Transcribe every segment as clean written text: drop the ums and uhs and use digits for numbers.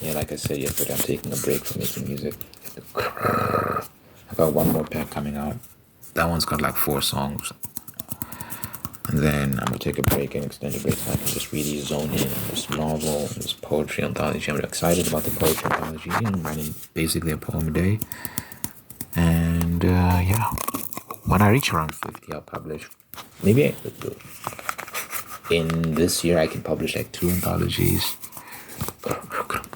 Yeah, like I said yesterday, I'm taking a break from making music. I got one more pack coming out. That one's got like 4 songs. And then I'm gonna take a break, an extended break, so I can just really zone in on this novel, this poetry anthology. I'm excited about the poetry anthology. I'm writing basically a poem a day. And yeah, when I reach around 50, I'll publish. Maybe in this year I can publish like 2 anthologies.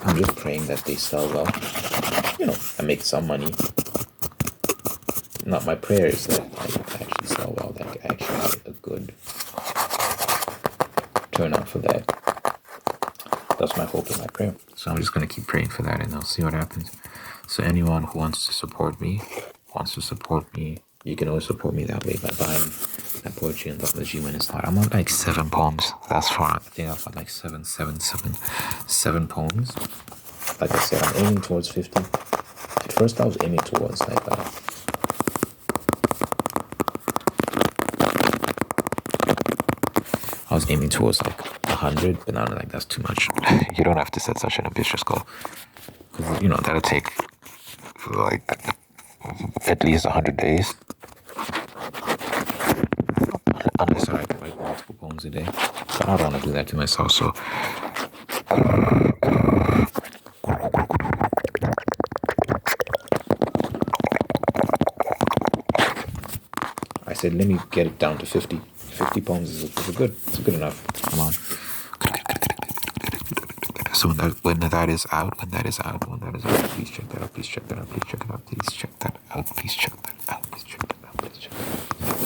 I'm just praying that they sell well. I make some money. Not my prayer is that I actually sell well, that I actually get a good turnout for that. That's my hope and my prayer. So I'm just gonna keep praying for that, and I'll see what happens. So anyone who wants to support me, you can always support me that way by buying that poetry anthology when it's hot. I'm on like 7 poems. That's far. I think I've got like seven poems. Like I said, I'm aiming towards 50. At first, I was aiming towards like I was aiming towards like 100, but now I'm like, that's too much. You don't have to set such an ambitious goal, because that'll take like at least 100 days, unless I write multiple poems a day. But I don't want to do that to myself, so I said, let me get it down to 50. 50 poems is good enough. Come on. So when that is out, please check that out, please check that out, please check it out, please check that out, please check that out, please check that out, please check that out.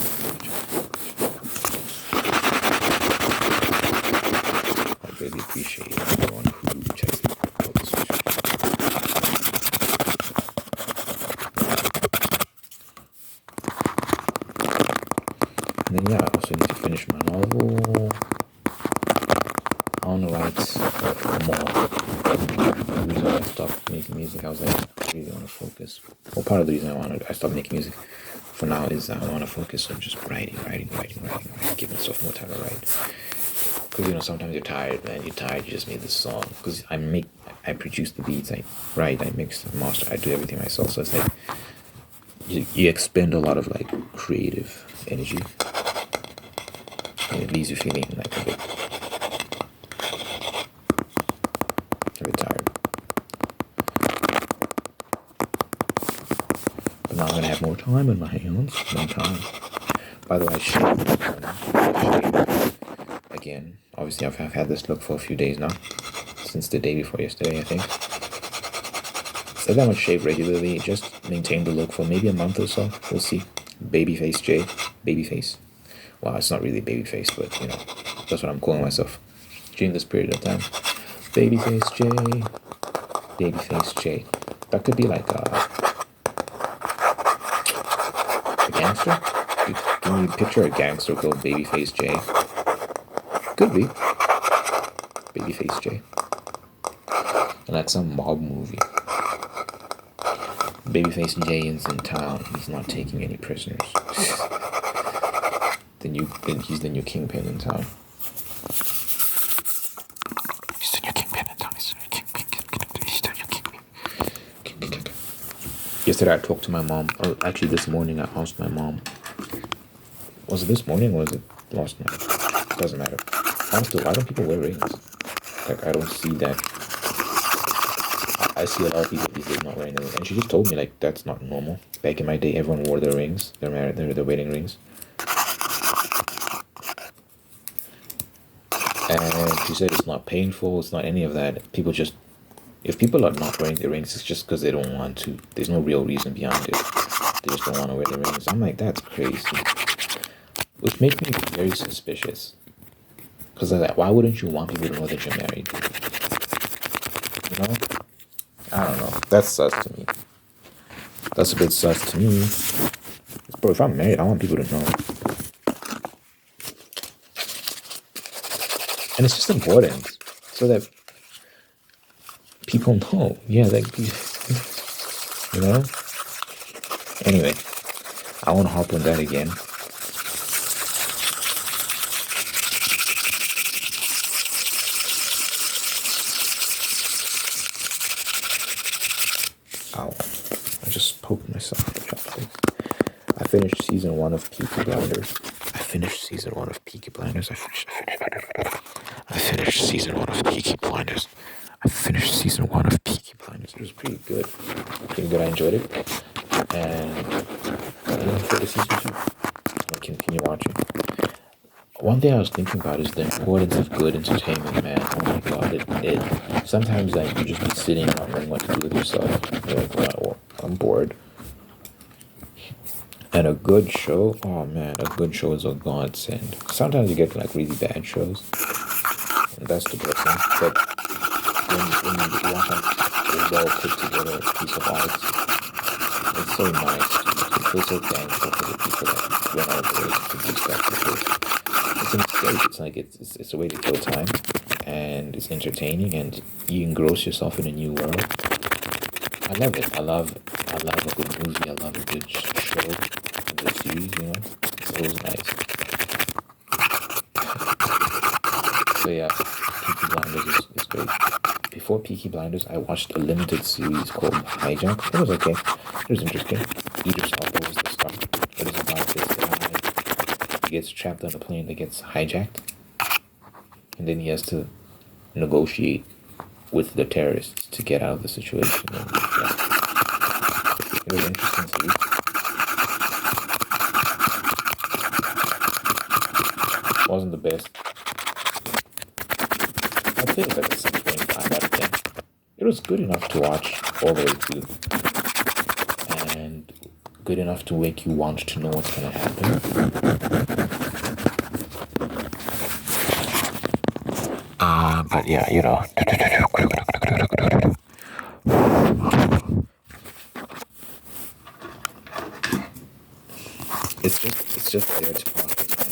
I really appreciate everyone who checks out this video. And then yeah, I also need to finish my novel. I want to write more. The reason I stopped making music, I was like, I really want to focus. Well, part of the reason I stopped making music for now is I want to focus on just writing, give myself more time to write. Because sometimes you're tired, man. You're tired. You just made this song. Because I produce the beats, I write, I mix, I master, I do everything myself. So it's like you expend a lot of like creative energy, and it leaves you feeling like a bit tired. But now I'm gonna have more time in my hands. More time. By the way, I shaved again. Obviously, I've had this look for a few days now, since the day before yesterday, I think. Said I would shave regularly, just maintain the look for maybe a month or so. We'll see. Babyface J. Babyface. Well, it's not really babyface, but that's what I'm calling myself during this period of time. Babyface J. Babyface J. That could be like a gangster. Can you picture a gangster called Babyface J? Could be. Babyface J. And that's some mob movie. Babyface Jay is in town. He's not taking any prisoners. Then he's the new kingpin in town. He's the new kingpin in town. He's the new kingpin. He's the new kingpin. Yesterday I talked to my mom. Or actually this morning I asked my mom. Was it this morning or was it last night? Doesn't matter. Honestly, why don't people wear rings? Like I don't see that. I see a lot of people these days not wearing the ring. And she just told me like that's not normal. Back in my day everyone wore their rings. Their wedding rings. And she said it's not painful, it's not any of that. If people are not wearing their rings, it's just because they don't want to. There's no real reason behind it. They just don't want to wear their rings. I'm like, that's crazy. Which makes me very suspicious. Because like, why wouldn't you want people to know that you're married? You know? I don't know. That's sus to me. That's a bit sus to me. Bro, if I'm married, I want people to know. And it's just important so that people know. Yeah, like, you know? Anyway, I won't hop on that again. Ow. I just poked myself with the chopsticks. I finished season 1 of Peaky Blinders. I finished season 1 of Peaky Blinders. I finished season 1 of Peaky Blinders. It was pretty good. I enjoyed it. And I'm looking forward to season 2. I'll continue watching. One thing I was thinking about is the importance of good entertainment, man. Oh my god, sometimes like you just be sitting not knowing what to do with yourself. You're like, well, I'm bored. And a good show, oh man, a good show is a godsend. Sometimes you get like really bad shows, and that's the blessing. But when you watch a well put together piece of art, it's so nice. You feel so thankful for the people that went out of their way to produce that because it's an escape. It's like it's a way to kill time, and it's entertaining, and you engross yourself in a new world. I love it. I love a good movie. I love a good show, a good series. You know, it's always nice. So yeah, Peaky Blinders is great. Before Peaky Blinders, I watched a limited series called Hijack. It was okay. It was interesting. Idris Elba was the star. It is about this guy. He gets trapped on a plane that gets hijacked, and then he has to negotiate with the terrorists to get out of the situation. And, yeah. It was interesting to read. Wasn't the best. I'd say it's like a 6.5 out of 10. It was good enough to watch all the way through. And good enough to make you want to know what's going to happen. But yeah, you know. It's just there to pass the time.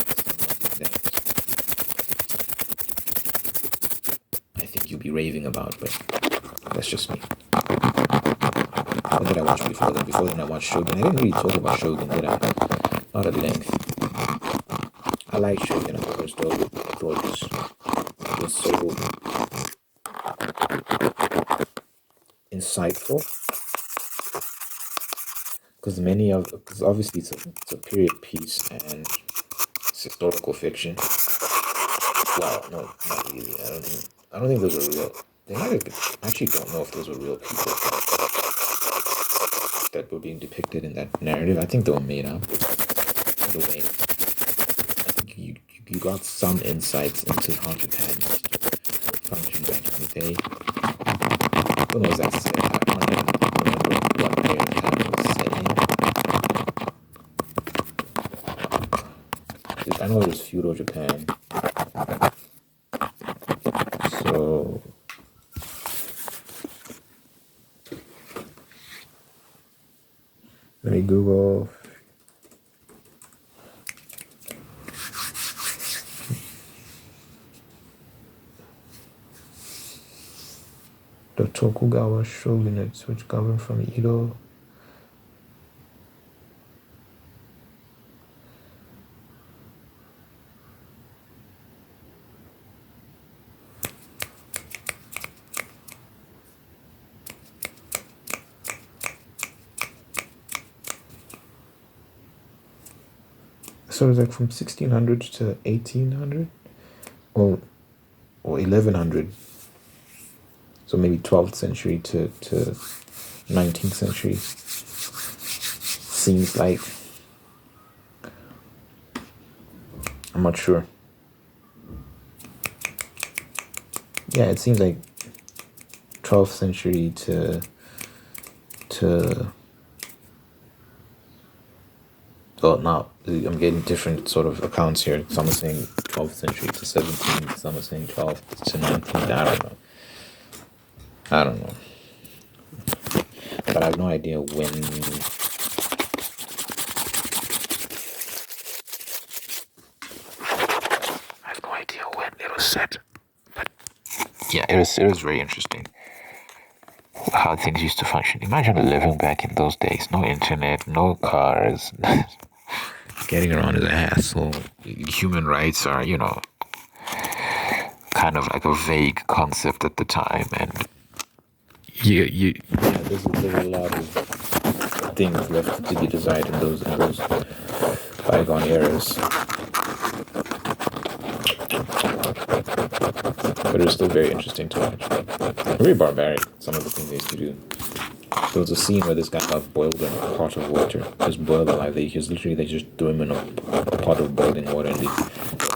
I think you'll be raving about, but that's just me. What did I watch before then? Before then I watched Shogun. I didn't really talk about Shogun, did I? Not at length. I like Shogun, of course, though. Gorgeous. It was so insightful. Because obviously it's a period piece and it's historical fiction. Well, no, not really. I don't think those are real. They might have been, I actually don't know if those were real people that were being depicted in that narrative. I think they were made up. Either way, I think you got some insights into how Japan functioned back in the day. Who knows that said? I don't remember what period Japan was set in. I know it was feudal Japan. So let me Google. The Tokugawa shogunates, which governed from Edo So it's like from 1600 to 1800, or 1100. So maybe 12th century to 19th century. Seems like, I'm not sure. Yeah, it seems like 12th century to well, now I'm getting different sort of accounts here. Some are saying 12th century to 17th, some are saying 12th to 19th. I don't know. But I have no idea when. I have no idea when it was set. But yeah, it was very interesting how things used to function. Imagine living back in those days. No internet, no cars. Getting around is a hassle. Human rights are, kind of like a vague concept at the time, and there's a lot of things left to be desired in those bygone eras. But it was still very interesting to watch. Very barbaric, some of the things they used to do. There was a scene where this guy got boiled in a pot of water. Just boiled alive. They just threw him in a pot of boiling water, and the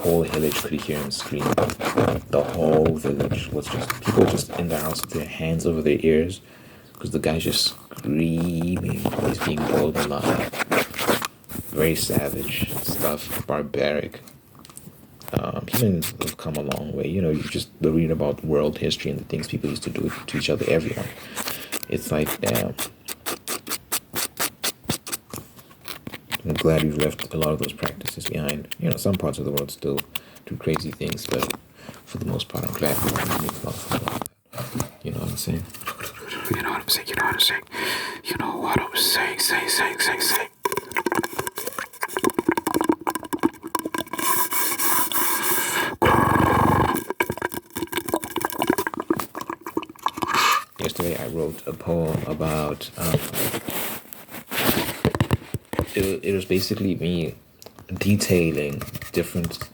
whole village could hear him scream. The whole village was people just in their house with their hands over their ears because the guy's just screaming. He's being boiled alive. Very savage stuff, barbaric. Humans have come a long way. You just read about world history and the things people used to do to each other, everyone. It's like, I'm glad we've left a lot of those practices behind. Some parts of the world still do crazy things, but for the most part, I'm glad we moved on from all that. You know what I'm saying? You know what I'm saying? You know what I'm saying? You know what I'm saying? Say. Yesterday I wrote a poem about, it was basically me detailing different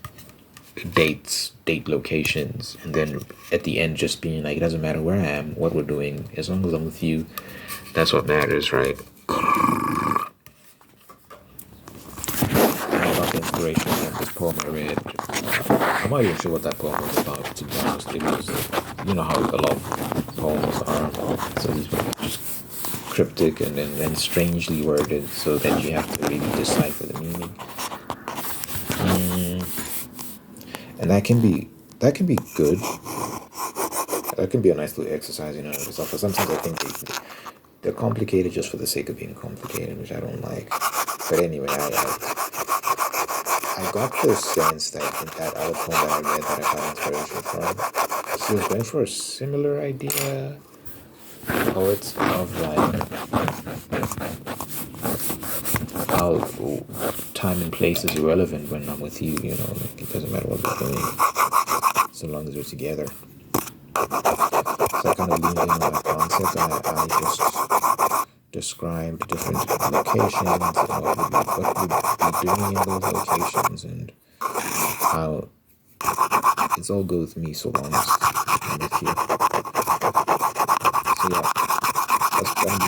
date locations, and then at the end just being like, it doesn't matter where I am, what we're doing, as long as I'm with you, that's what matters, right? And I got the inspiration from this poem I read. I'm not even sure what that poem was about, to be honest. It was, how a lot of poems are. So these were just cryptic and then strangely worded, so that you have to really decipher the meaning. And that can be good. That can be a nice little exercise in and of itself. But sometimes I think they're complicated just for the sake of being complicated, which I don't like. But anyway, I got the sense that in that other poem that I read that I got inspiration from, she was going for a similar idea. Poets of like how time and place is irrelevant when I'm with you. Like it doesn't matter what we're doing, so long as we're together. So I kind of leaned in on that concept, and I just described different locations and what we'd be doing in those locations, and how it's all good with me so long as I'm with you. So yeah,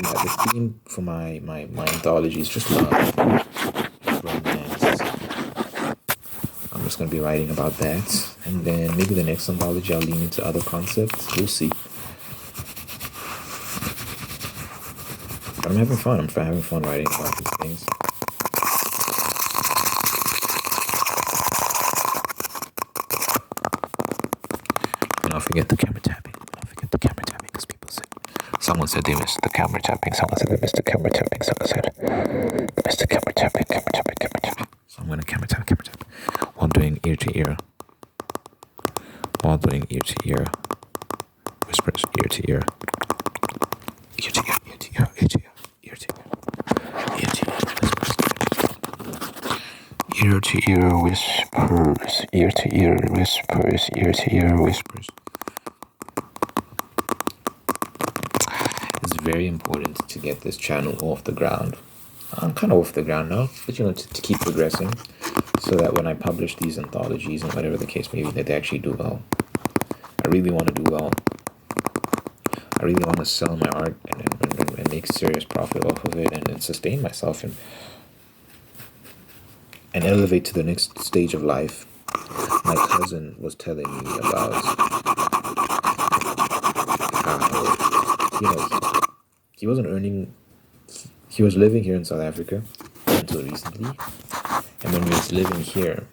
the theme for my anthology is just love, romance. I'm just going to be writing about that, and then maybe the next anthology I'll lean into other concepts. We'll see. But I'm having fun. I'm having fun writing about these things. And I'll forget the camera tapping. Because someone said they missed the camera tapping. Someone said they missed the camera tapping. Someone said missed the camera tapping. So I'm going to camera tap. While doing ear to ear. Whispers, ear to ear. Ear to ear whispers. It's very important to get this channel off the ground. I'm kind of off the ground now, but to keep progressing. so that when I publish these anthologies and whatever the case may be, that they actually do well. I really want to do well. I really want to sell my art and make serious profit off of it and sustain myself and elevate to the next stage of life. My cousin was telling me about how, he wasn't earning, he was living here in South Africa until recently. And when he was living here,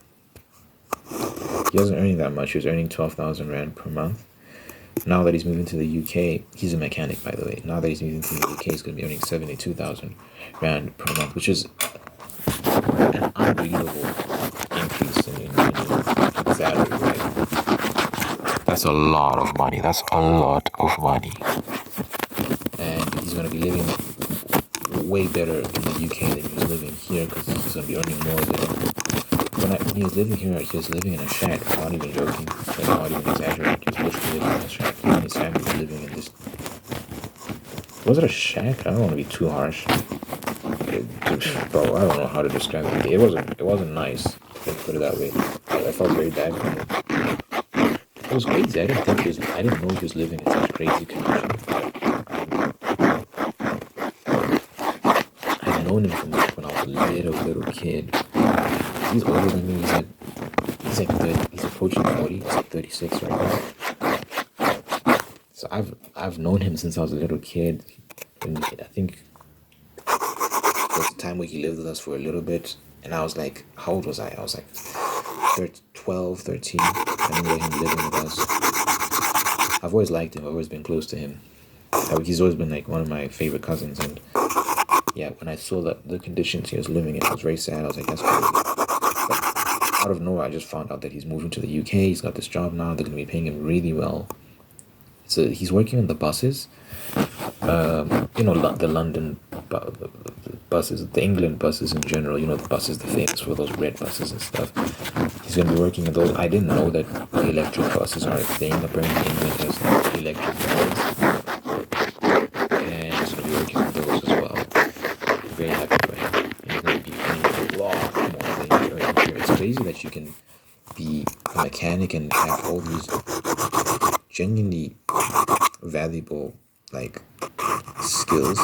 he wasn't earning that much. He was earning 12,000 Rand per month. Now that he's moving to the UK, he's a mechanic, by the way. Now that he's moving to the UK, he's going to be earning 72,000 Rand per month, which is an unbelievable increase in salary, right? That's a lot of money. That's a lot of money. And he's going to be living way better in the UK than he was living here because he's going to be earning more there. When he was living here, he was living in a shack. I'm not even joking. I'm not even exaggerating. He was literally living in a shack. He and his family were living in this. Was it a shack? I don't want to be too harsh. Bro, I don't know how to describe it. It wasn't nice. Let's put it that way. I felt very bad for him. It was crazy. I didn't know he was living in such crazy conditions. I've known him from when I was a little kid. He's older than me. He's like 30. He's approaching 40. He's like 36 right now. So I've known him since I was a little kid. And I think there was a time where he lived with us for a little bit. And I was like, how old was I? I was like 12, 13. I remember him living with us. I've always liked him. I've always been close to him. He's always been like one of my favorite cousins. And yeah, when I saw the conditions he was living in, I was very sad. I was like, that's crazy. Out of nowhere, I just found out that he's moving to the UK. He's got this job now. They're going to be paying him really well. So he's working on the buses. The London buses, the England buses in general. The buses, they're famous for those red buses and stuff. He's going to be working on those. I didn't know that electric buses are a thing. Apparently England has electric buses. And he's going to be working on those as well. I'm very happy for him. He's going to be earning a lot more than he's earning here. It's crazy that you can be a mechanic and have all these genuinely valuable skills.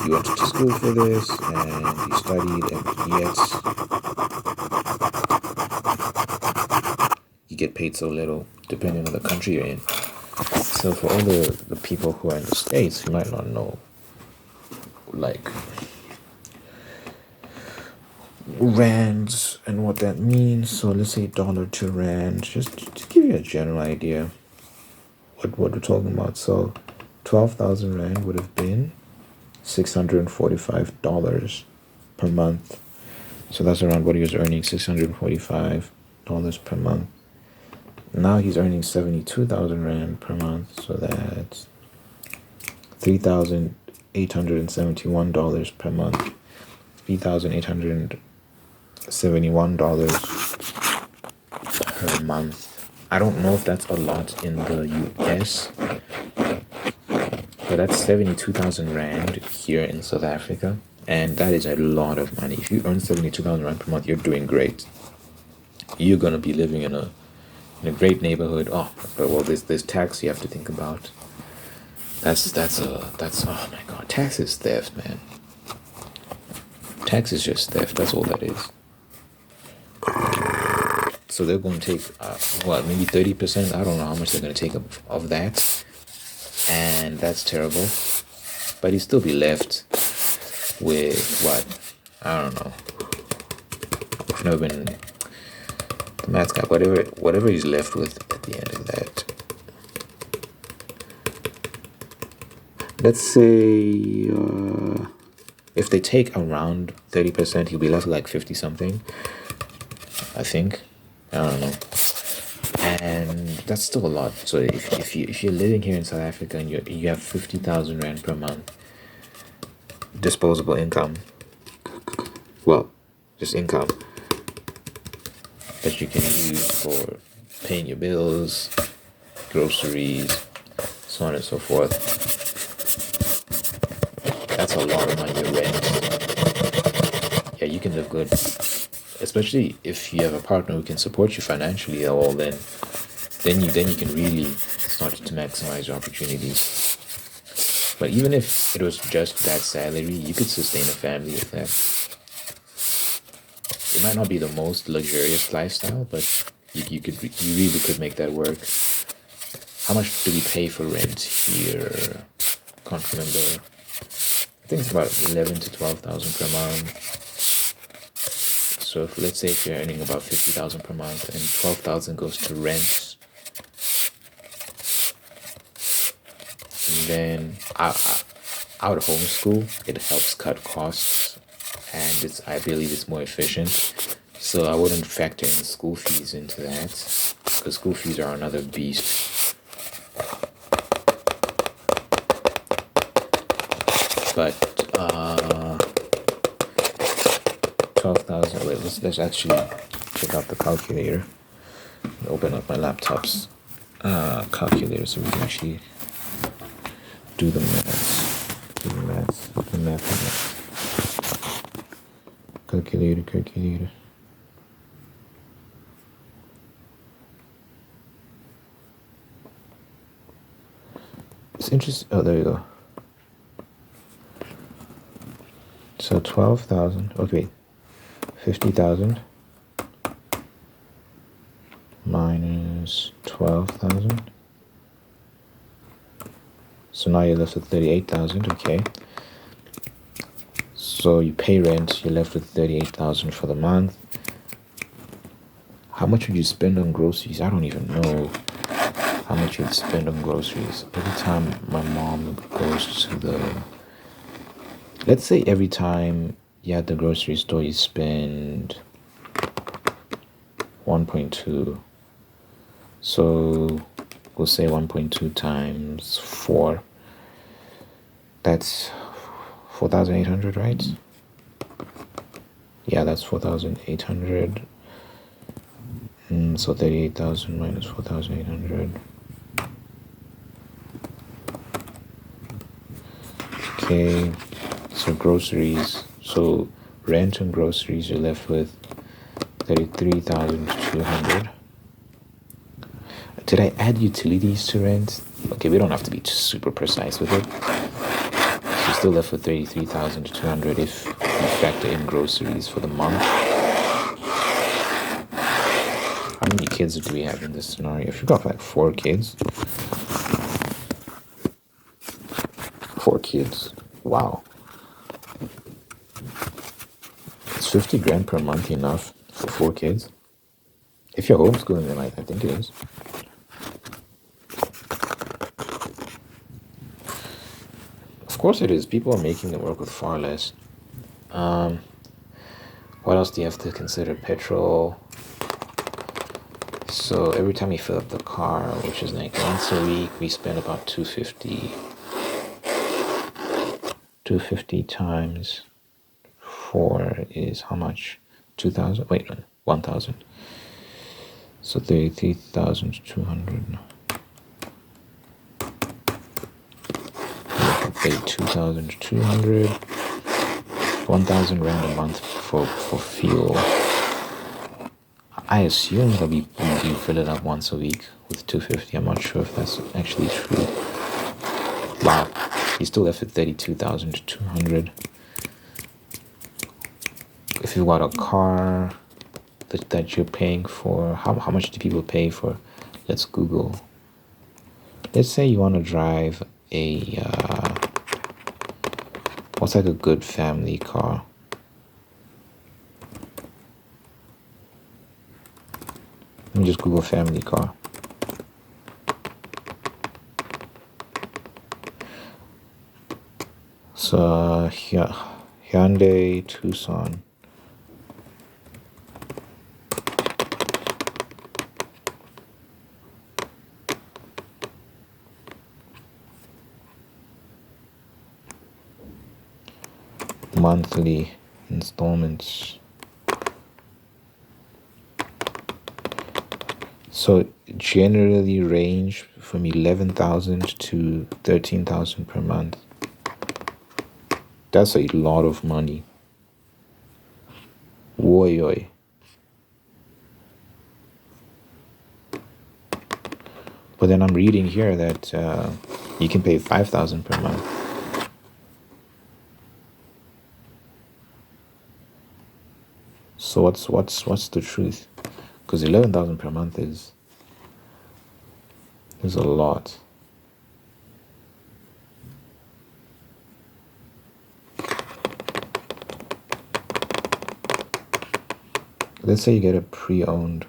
You went to school for this and you studied, and yet you get paid so little depending on the country you're in. So for all the people who are in the States who might not know rands and what that means, so let's say dollar to rand, just to give you a general idea what we're talking about. So 12,000 Rand would have been $645 per month. So that's around what he was earning, $645 per month. Now he's earning 72,000 Rand per month. So that's $3,871 per month. $3,871 per month. I don't know if that's a lot in the US, but that's 72,000 Rand here in South Africa, and that is a lot of money. If you earn 72,000 Rand per month, you're doing great. You're gonna be living in a great neighborhood. Oh, but well, there's tax you have to think about. That's oh my God, tax is theft, man. Tax is just theft. That's all that is. So they're going to take, maybe 30%? I don't know how much they're going to take of that. And that's terrible. But he'd still be left with what? I don't know. I've never been the math guy. Whatever he's left with at the end of that. Let's say if they take around 30%, he'll be left with like 50 something. I think. I don't know. And that's still a lot. So if you're living here in South Africa and you have 50,000 Rand per month disposable income, well, just income that you can use for paying your bills, groceries, so on and so forth. That's a lot of money. Your rent. Yeah, you can live good especially if you have a partner who can support you financially, well, then you can really start to maximize your opportunities. But even if it was just that salary, you could sustain a family with that. It might not be the most luxurious lifestyle, but you really could make that work. How much do we pay for rent here? Can't remember. I think it's about 11 to 12,000 per month. So let's say if you're earning about 50,000 per month and 12,000 goes to rent, and then I would homeschool. It helps cut costs, and I believe it's more efficient. So I wouldn't factor in school fees into that, because school fees are another beast. But 12,000. Wait, let's actually check out the calculator. Open up my laptop's calculator so we can actually do the math. The math. Calculator. It's interesting. Oh, there you go. So 12,000. Okay, 50,000 minus 12,000. So now you're left with 38,000. Okay. So you pay rent. You're left with 38,000 for the month. How much would you spend on groceries? I don't even know how much you'd spend on groceries. Every time my mom goes to let's say every time you're at the grocery store, you spend 1.2. So we'll say 1.2 times 4. That's 4,800, right? Yeah, that's 4,800. So 38,000 minus 4,800. Okay, so groceries. So rent and groceries, you're left with 33,200. Did I add utilities to rent? Okay, we don't have to be super precise with it. So you're still left with 33,200 if you factor in groceries for the month. How many kids do we have in this scenario? If you've got like 4 kids. 4 kids. Wow. Is 50 grand per month enough for 4 kids? If you're homeschooling them, I think it is. Of course it is. People are making them work with far less. What else do you have to consider? Petrol. So every time we fill up the car, which is like once a week, we spend about 250. 250 times 4 is how much? 2,000? Wait, 1,000. So 33,200. 32,200. 1,000 rand a month for fuel. I assume that we fill it up once a week with 250. I'm not sure if that's actually true. Wow, you still left with 32,200. If you got a car that you're paying for, how much do people pay for? Let's Google. Let's say you want to drive a what's like a good family car? Let me just Google family car. So Hyundai Tucson. Monthly installments. So generally range from 11,000 to 13,000 per month. That's a lot of money. Woy. But then I'm reading here that you can pay 5,000 per month. So what's the truth? Because 11,000 per month is a lot. Let's say you get a pre-owned.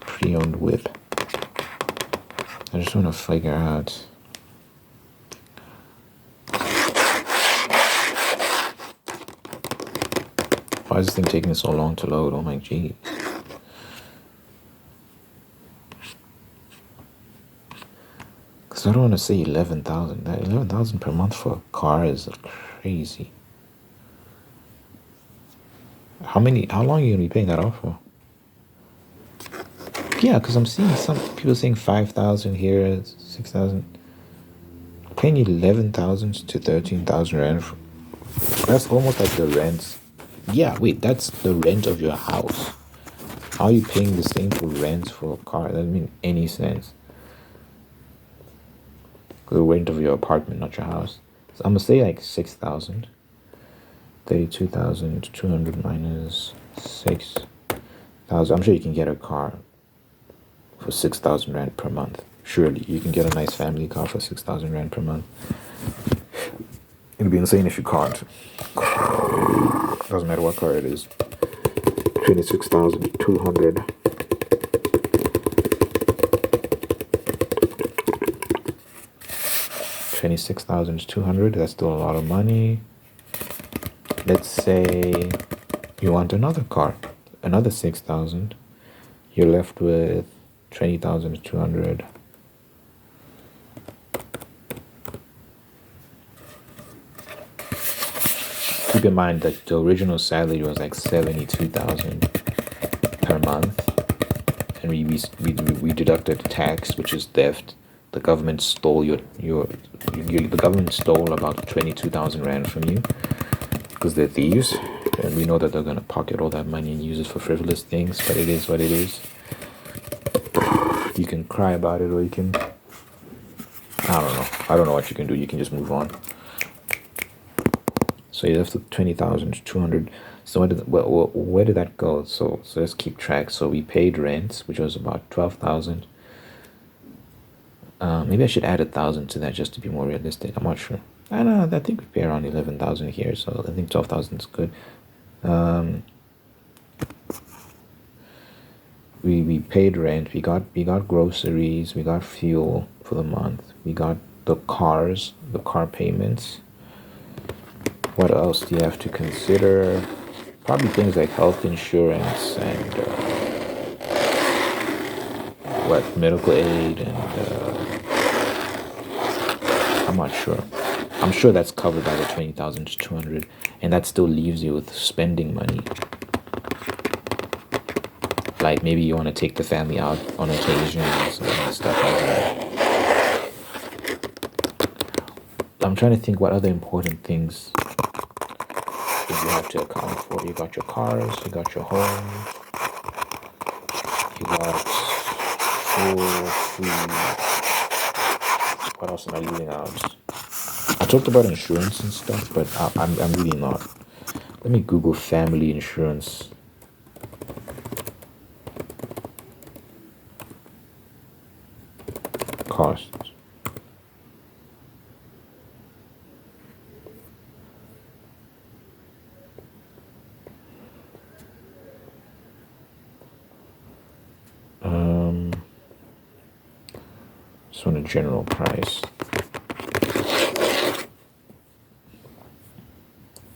Pre-owned whip. I just want to figure out. Why is this thing taking so long to load? Oh my gee. Because I don't want to say 11,000. That 11,000 per month for a car is crazy. How long are you going to be paying that off for? Yeah, because I'm seeing some people saying 5,000 here, 6,000. Paying 11,000 to 13,000 rand. That's almost like the rent. Yeah, wait, that's the rent of your house. How are you paying the same for rent for a car? That doesn't mean any sense. The rent of your apartment, not your house. So I'm gonna say like 6,000. 32,200 minus 6,000. I'm sure you can get a car for 6,000 rand per month. Surely you can get a nice family car for 6,000 rand per month. It'd be insane if you can't. Doesn't matter what car it is. 26,200. 26,200. That's still a lot of money. Let's say you want another car, another 6,000. You're left with 20,200. Keep in mind that the original salary was like 72,000 per month, and we deducted tax, which is theft. The government stole the government stole about 22,000 rand from you because they're thieves, and we know that they're gonna pocket all that money and use it for frivolous things. But it is what it is. You can cry about it, or you can, I don't know what you can do. You can just move on. So you left with 20,200. So where did that go? So let's keep track. So we paid rent, which was about 12,000. Maybe I should add 1,000 to that just to be more realistic. I'm not sure. I think we pay around 11,000 here, so I think 12,000 is good. We paid rent. We got groceries. We got fuel for the month. We got the car payments. What else do you have to consider? Probably things like health insurance and medical aid, and I'm not sure. I'm sure that's covered by the 20,200, and that still leaves you with spending money. Like maybe you want to take the family out on occasions and stuff like that. I'm trying to think what other important things you have to account for. You got your cars, you got your home, you got fuel, food. What else am I leaving out? I talked about insurance and stuff, but I'm really not. Let me Google family insurance. Costs. Just want a general price.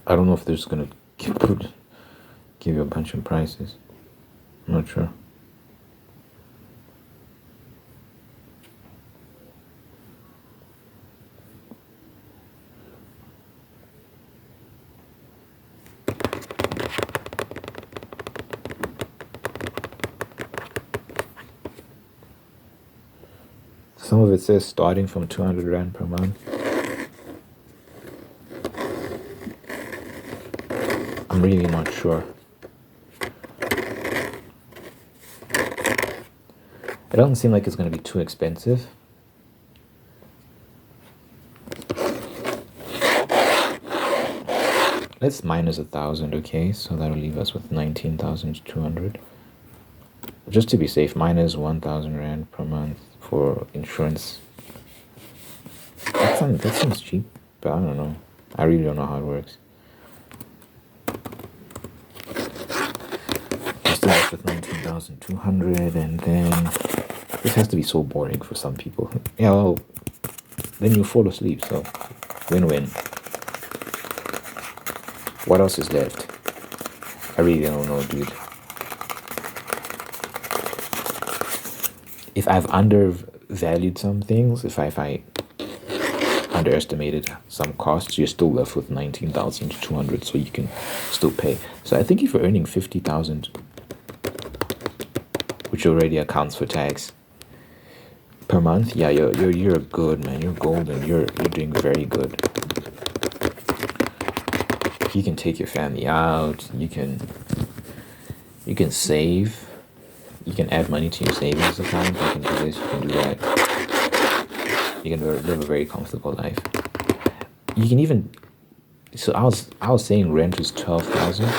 I don't know if there's gonna give you a bunch of prices. I'm not sure. Some of it says starting from 200 rand per month. I'm really not sure. It doesn't seem like it's going to be too expensive. Let's minus 1,000, okay? So that'll leave us with 19,200. Just to be safe, minus 1,000 Rand per month for insurance. That seems cheap, but I don't know. I really don't know how it works. I'm still left with 19,200, and then this has to be so boring for some people. Yeah, well, then you fall asleep, so win-win. What else is left? I really don't know, dude. If I've undervalued some things, if I underestimated some costs, you're still left with 19,200, so you can still pay. So I think if you're earning 50,000, which already accounts for tax per month, yeah, you're good, man. You're golden. You're doing very good. You can take your family out. You can save. You can add money to your savings account. You can do this. You can do that. You can live a very comfortable life. You can even. So I was saying rent is 12,000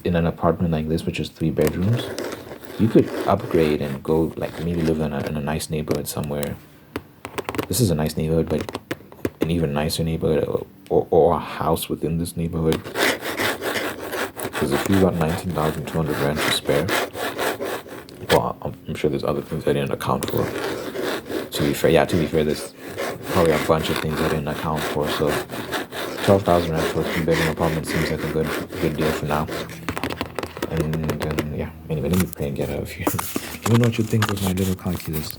in an apartment like this, which is 3 bedrooms. You could upgrade and go like maybe live in a nice neighborhood somewhere. This is a nice neighborhood, but an even nicer neighborhood, or a house within this neighborhood. Because if you got 19,200 Rand to spare, well, I'm sure there's other things I didn't account for. To be fair, there's probably a bunch of things I didn't account for. So 12,000 Rand for a 3-bedroom apartment seems like a good deal for now. And yeah, anyway, let me pray and get out of here. Let me know what you think of my little calculus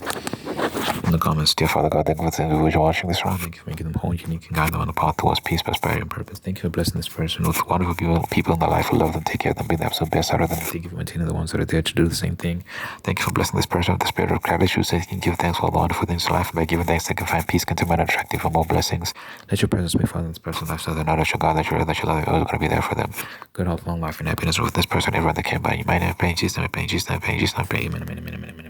in the comments. Dear Father God, thank you for the individual watching this round. Thank you for making them whole, unique, and guide them on the path towards peace, prosperity, and purpose. Thank you for blessing this person with wonderful people in their life who love them, take care of them, be the absolute best out of them. Thank you for maintaining the ones that are there to do the same thing. Thank you for blessing this person with the spirit of gratitude, so they can give thanks for all the wonderful things in life. And by giving thanks, they can find peace, contentment, and attractive for more blessings. Let your presence be found in this person's life, so they know that you're God, that you're love, you're always going to be there for them. Good health, long life, and happiness with this person, everyone that came by. You might have pain, Jesus, name, pain, Jesus, name, pain, Jesus, name, pain. Amen, amen, amen, amen, amen.